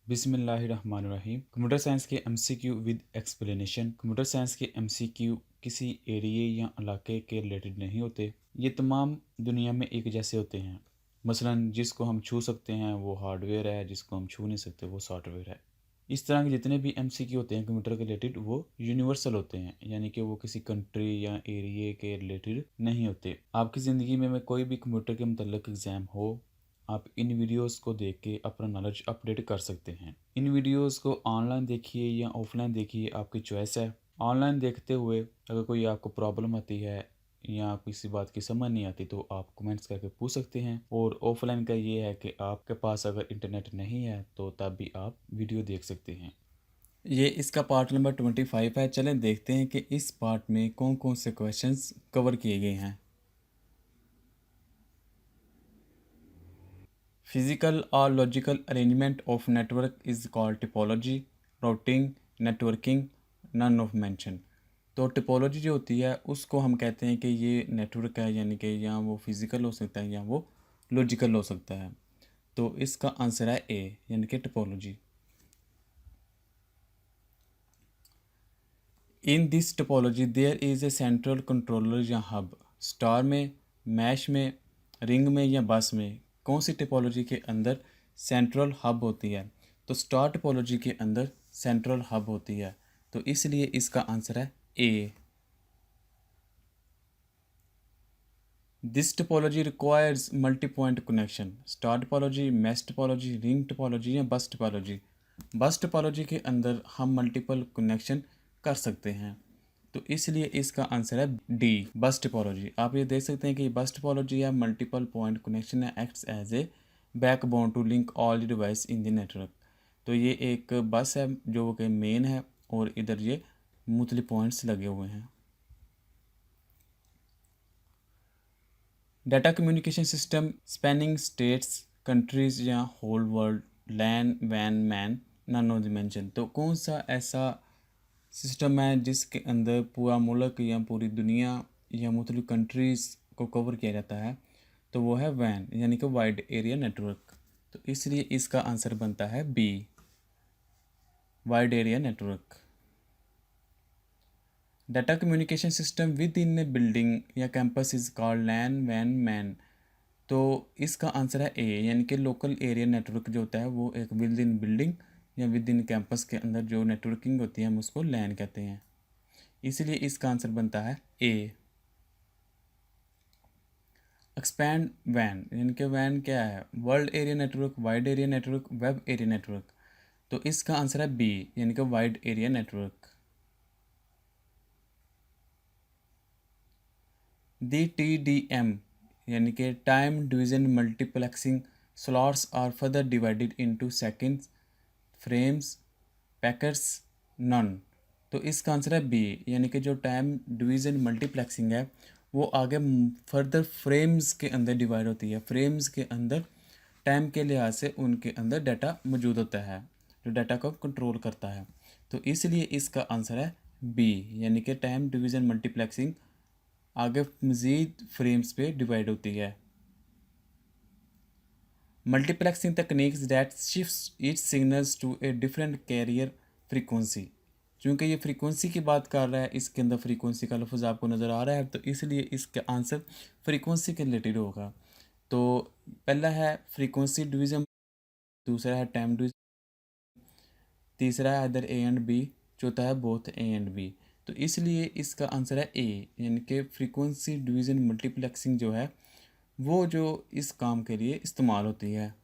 बिस्मिल्लाहिर्रहमानिर्रहीम। Computer science के MCQ with explanation. Computer science के एमसीक्यू किसी एरिया या इलाके के रिलेटेड नहीं होते। ये तमाम दुनिया में एक जैसे होते हैं। मसलन जिसको हम छू सकते हैं वो हार्डवेयर है, जिसको हम छू नहीं सकते वो सॉफ्टवेयर है। इस तरह के जितने भी एमसीक्यू होते हैं कंप्यूटर के रिलेटेड वो यूनिवर्सल होते हैं, यानी कि वो किसी कंट्री या एरिया के रिलेटेड नहीं होते। आपकी ज़िंदगी में कोई भी कंप्यूटर के मतलब एग्ज़ाम हो, आप इन वीडियोस को देख के अपना नॉलेज अपडेट कर सकते हैं। इन वीडियोस को ऑनलाइन देखिए या ऑफलाइन देखिए, आपकी चॉइस है। ऑनलाइन देखते हुए अगर कोई आपको प्रॉब्लम आती है या किसी बात की समझ नहीं आती तो आप कमेंट्स करके पूछ सकते हैं। और ऑफलाइन का ये है कि आपके पास अगर इंटरनेट नहीं है तो तब भी आप वीडियो देख सकते हैं। ये इसका पार्ट नंबर 25 है। चलें देखते हैं कि इस पार्ट में कौन कौन से क्वेश्चंस कवर किए गए हैं। Physical or logical arrangement of network is called topology, routing, networking, none of mention। तो टिपोलॉजी जो होती है उसको हम कहते हैं कि ये नेटवर्क है, यानी कि या वो फिज़िकल हो सकता है या वो लॉजिकल हो सकता है। तो इसका आंसर है ए, यानी कि topology. In this topology there is a central controller या हब। स्टार में, मैश में, रिंग में या बस में कौन सी टोपोलॉजी के अंदर सेंट्रल हब होती है? तो स्टार टोपोलॉजी के अंदर सेंट्रल हब होती है, तो इसलिए इसका आंसर है A. This topology requires multi point connection. Star topology, mesh topology, ring topology या बस टोपोलॉजी। बस टोपोलॉजी के अंदर हम मल्टीपल कनेक्शन कर सकते हैं, तो इसलिए इसका आंसर है डी, बस टोपोलॉजी। आप ये देख सकते हैं कि बस टोपोलॉजी या मल्टीपल पॉइंट कनेक्शन है acts as a backbone to link all device in the network. तो ये एक बस है जो कि मेन है और इधर ये मुख्तलिफ पॉइंट्स लगे हुए हैं। Data communication system spanning states, countries या होल वर्ल्ड, लैन, वैन, MAN, none of the mention. तो कौन सा ऐसा सिस्टम है जिसके अंदर पूरा मुल्क या पूरी दुनिया या मुख्तलिफ कंट्रीज़ को कवर किया जाता है? तो वो है वैन, यानी कि वाइड एरिया नेटवर्क। तो इसलिए इसका आंसर बनता है B, wide area network. Data communication system within a building या कैंपस इज कॉल्ड लैन, वैन, मैन। तो इसका आंसर है ए, यानी कि लोकल एरिया नेटवर्क जो होता है वो एक विद इन बिल्डिंग या विद इन कैंपस के अंदर जो नेटवर्किंग होती है हम उसको लैन कहते हैं, इसलिए इसका आंसर बनता है ए। एक्सपैंड वैन, यानी कि वैन क्या है? World area network, wide area network, web area network. तो इसका आंसर है बी, यानी कि wide area network. The T D M, यानी कि time division multiplexing slots are further divided into seconds, frames, packets, none. तो इसका आंसर है बी, यानी कि जो टाइम डिवीजन मल्टीप्लेक्सिंग है वो आगे फर्दर फ्रेम्स के अंदर डिवाइड होती है। फ्रेम्स के अंदर टाइम के लिहाज से उनके अंदर डाटा मौजूद होता है जो डाटा को कंट्रोल करता है, तो इसलिए इसका आंसर है बी, यानी कि टाइम डिवीजन मल्टीप्लेक्सिंग आगे मज़ीद फ्रेम्स पे डिवाइड होती है। Multiplexing techniques that shifts each signals to a different carrier frequency. चूँकि ये फ्रीक्वेंसी की बात कर रहा है, इसके अंदर फ्रीक्वेंसी का लफ्ज़ आपको नज़र आ रहा है, तो इसलिए इसका आंसर फ्रीक्वेंसी के रिलेटेड होगा। तो पहला है फ्रीक्वेंसी डिवीज़न, दूसरा है टाइम डिवीज़न, तीसरा है अदर ए एंड बी, चौथा है बोथ ए एंड बी। तो इसलिए इसका आंसर है ए, यानी कि फ्रीक्वेंसी डिवीज़न मल्टीप्लेक्सिंग जो है वो जो इस काम के लिए इस्तेमाल होती है।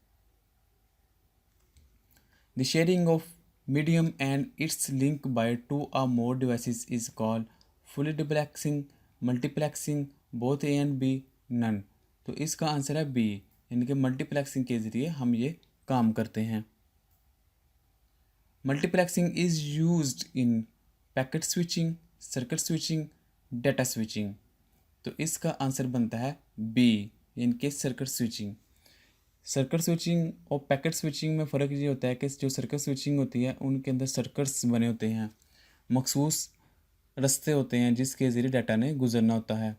The sharing of medium and its link by two or more devices is called fully duplexing, multiplexing, both A and B, none. तो इसका आंसर है बी, यानी कि मल्टीप्लेक्सिंग के ज़रिए हम ये काम करते हैं। Multiplexing is used in packet switching, circuit switching, data switching. तो इसका आंसर बनता है बी, यानी कि सर्किट स्विचिंग। सर्किट स्विचिंग और पैकेट स्विचिंग में फ़र्क ये होता है कि जो सर्किट स्विचिंग होती है उनके अंदर सर्किट्स बने होते हैं, मखसूस रास्ते होते हैं जिसके ज़रिए डाटा ने गुजरना होता है।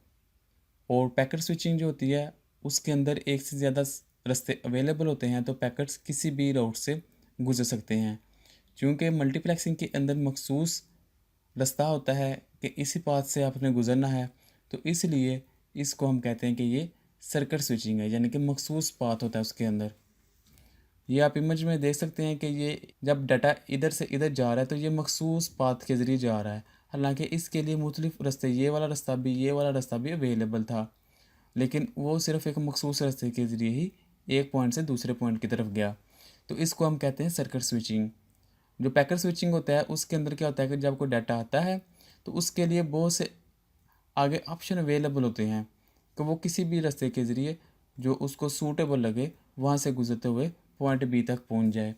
और पैकेट स्विचिंग जो होती है उसके अंदर एक से ज़्यादा रास्ते अवेलेबल होते हैं, तो पैकेट्स किसी भी राउट से गुजर सकते हैं। क्योंकि मल्टीप्लेक्सिंग के अंदर मखसूस रास्ता होता है कि इसी पाथ से आपने गुजरना है, तो इसलिए इसको हम कहते हैं कि ये सर्किट स्विचिंग है, यानी कि मखसूस पाथ होता है उसके अंदर। ये आप इमेज में देख सकते हैं कि ये जब डाटा इधर से इधर जा रहा है तो ये मखसूस पाथ के ज़रिए जा रहा है। हालांकि इसके लिए मुख्तलिफ रास्ते, ये वाला रास्ता भी, ये वाला रास्ता भी अवेलेबल था, लेकिन वो सिर्फ एक मखसूस रास्ते के ज़रिए ही एक पॉइंट से दूसरे पॉइंट की तरफ गया। तो इसको हम कहते हैं सर्किट स्विचिंग। जो पैकेट स्विचिंग होता है उसके अंदर क्या होता है कि जब कोई डाटा आता है तो उसके लिए बहुत से आगे ऑप्शन अवेलेबल होते हैं कि वो किसी भी रास्ते के ज़रिए जो उसको सूटेबल लगे वहाँ से गुजरते हुए पॉइंट बी तक पहुँच जाए।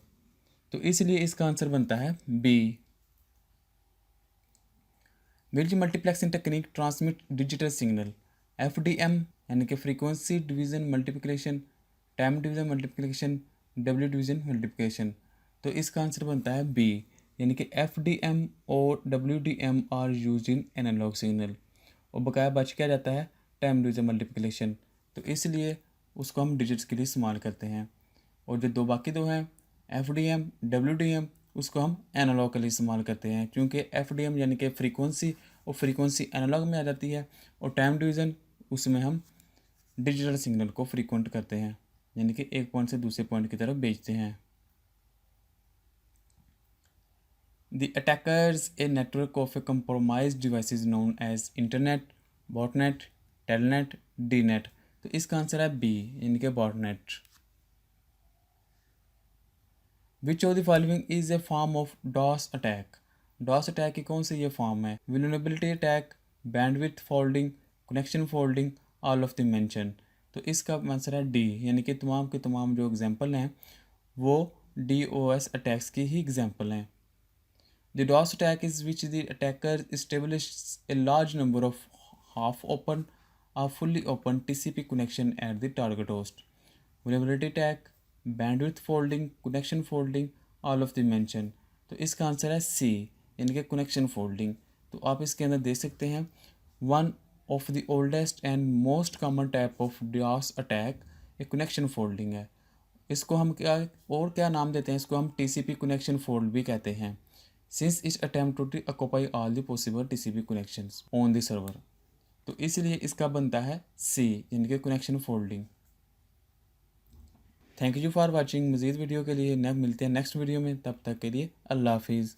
तो इसलिए इसका आंसर बनता है B. Which multiplexing technique transmit digital signal? FDM यानी कि frequency division multiplication, time division multiplication, W division multiplication. तो इसका आंसर बनता है बी, यानी कि एफडीएम और WDM are used in analog signal. और बकाया बच क्या जाता है? Time division multiplication. तो इसलिए उसको हम डिजिट्स के लिए इस्तेमाल करते हैं। और जो दो बाकी दो हैं एफडीएम, डब्ल्यूडीएम, उसको हम एनालॉग के लिए इस्तेमाल करते हैं, क्योंकि एफडीएम यानी कि फ्रीक्वेंसी, और फ्रीक्वेंसी एनालॉग में आ जाती है, और टाइम डिवीज़न उसमें हम डिजिटल सिग्नल को फ्रीक्वेंट करते हैं, यानी कि एक पॉइंट से दूसरे पॉइंट की तरफ भेजते हैं। The attackers a network of a compromised devices known as internet, botnet, telnet, dnet। तो इसका आंसर है बी, यानी कि botnet. Which of the following is a form of DoS attack? DoS attack की कौन सी ये फॉर्म है? Vulnerability attack, bandwidth flooding, connection flooding, all of the mention. तो इसका आंसर है डी, यानी कि तमाम के तमाम जो एग्जांपल हैं वो DOS अटैक्स की ही एग्जांपल हैं। The DOS attack is which the attacker establishes a large number of half-open or fully open TCP connection at the target host. Vulnerability attack, bandwidth folding, connection folding, all of the mention। तो इसका answer है सी, यानी कि connection folding. तो आप इसके अंदर देख सकते हैं one of the oldest and most common type of DOS attack एक कनेक्शन फोल्डिंग है। इसको हम क्या और क्या नाम देते हैं? इसको हम TCP कनेक्शन फोल्ड भी कहते हैं, since its attempt to occupy all the possible TCP connections on the server। तो इसलिए इसका बनता है सी, यानी कि connection folding. Thank you for watching. मज़ीद वीडियो के लिए न मिलते हैं नेक्स्ट वीडियो में, तब तक के लिए अल्लाह हाफिज़।